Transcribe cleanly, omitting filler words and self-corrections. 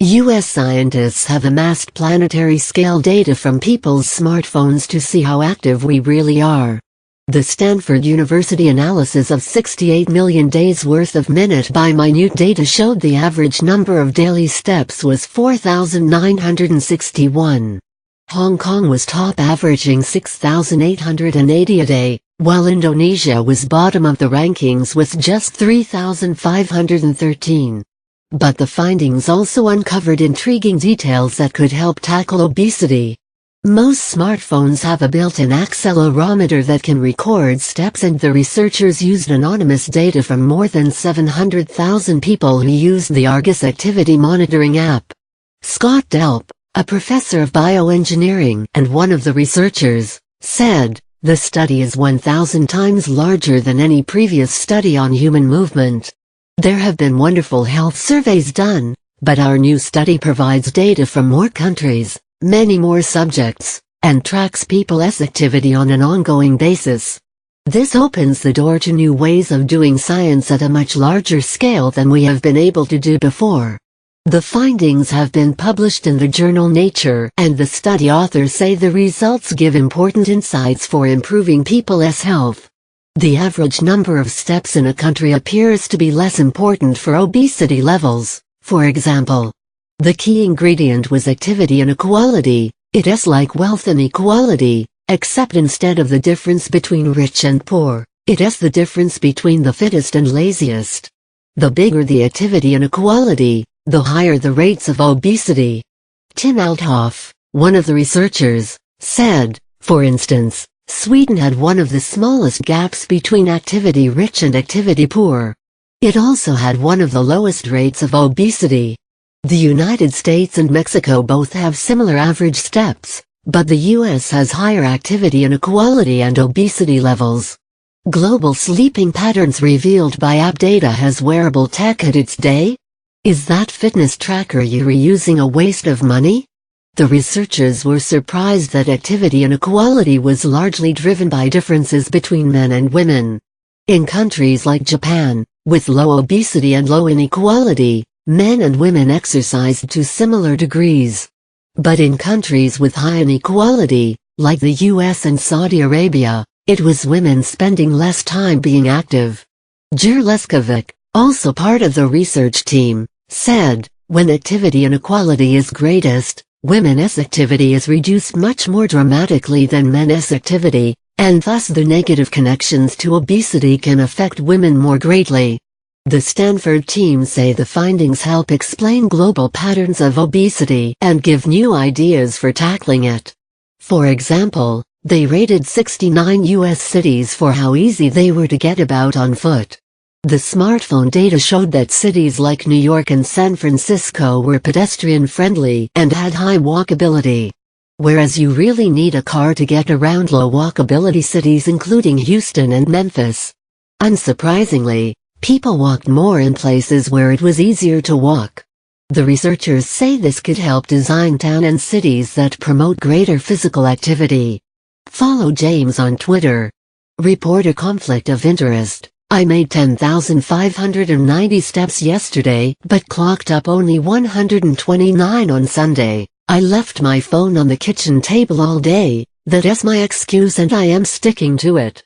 U.S. scientists have amassed planetary-scale data from people's smartphones to see how active we really are. The Stanford University analysis of 68 million days' worth of minute-by-minute data showed the average number of daily steps was 4,961. Hong Kong was top, averaging 6,880 a day, while Indonesia was bottom of the rankings with just 3,513. But the findings also uncovered intriguing details that could help tackle obesity. Most smartphones have a built-in accelerometer that can record steps, and the researchers used anonymous data from more than 700,000 people who used the Argus activity monitoring app. Scott Delp, a professor of bioengineering and one of the researchers, said, "The study is 1,000 times larger than any previous study on human movement. There have been wonderful health surveys done, but our new study provides data from more countries, many more subjects, and tracks people's activity on an ongoing basis. This opens the door to new ways of doing science at a much larger scale than we have been able to do before." The findings have been published in the journal Nature, and the study authors say the results give important insights for improving people's health. The average number of steps in a country appears to be less important for obesity levels. For example, the key ingredient was activity inequality. It is like wealth inequality, except instead of the difference between rich and poor, it is the difference between the fittest and laziest. The bigger the activity inequality, the higher the rates of obesity. Tim Althoff, one of the researchers, said, for instance, Sweden had one of the smallest gaps between activity-rich and activity-poor. It also had one of the lowest rates of obesity. The United States and Mexico both have similar average steps, but the U.S. has higher activity inequality and obesity levels. Global sleeping patterns revealed by app data. Has wearable tech had its day? Is that fitness tracker you're reusing a waste of money? The researchers were surprised that activity inequality was largely driven by differences between men and women. In countries like Japan, with low obesity and low inequality, men and women exercised to similar degrees. But in countries with high inequality, like the US and Saudi Arabia, it was women spending less time being active. Jer Leskovic, also part of the research team, said, when activity inequality is greatest, women's activity is reduced much more dramatically than men's activity, and thus the negative connections to obesity can affect women more greatly. The Stanford team say the findings help explain global patterns of obesity and give new ideas for tackling it. For example, they rated 69 U.S. cities for how easy they were to get about on foot. The smartphone data showed that cities like New York and San Francisco were pedestrian-friendly and had high walkability. Whereas you really need a car to get around low walkability cities including Houston and Memphis. Unsurprisingly, people walked more in places where it was easier to walk. The researchers say this could help design towns and cities that promote greater physical activity. Follow James on Twitter. Report a conflict of interest. I made 10,590 steps yesterday, but clocked up only 129 on Sunday. I left my phone on the kitchen table all day. That is my excuse and I am sticking to it.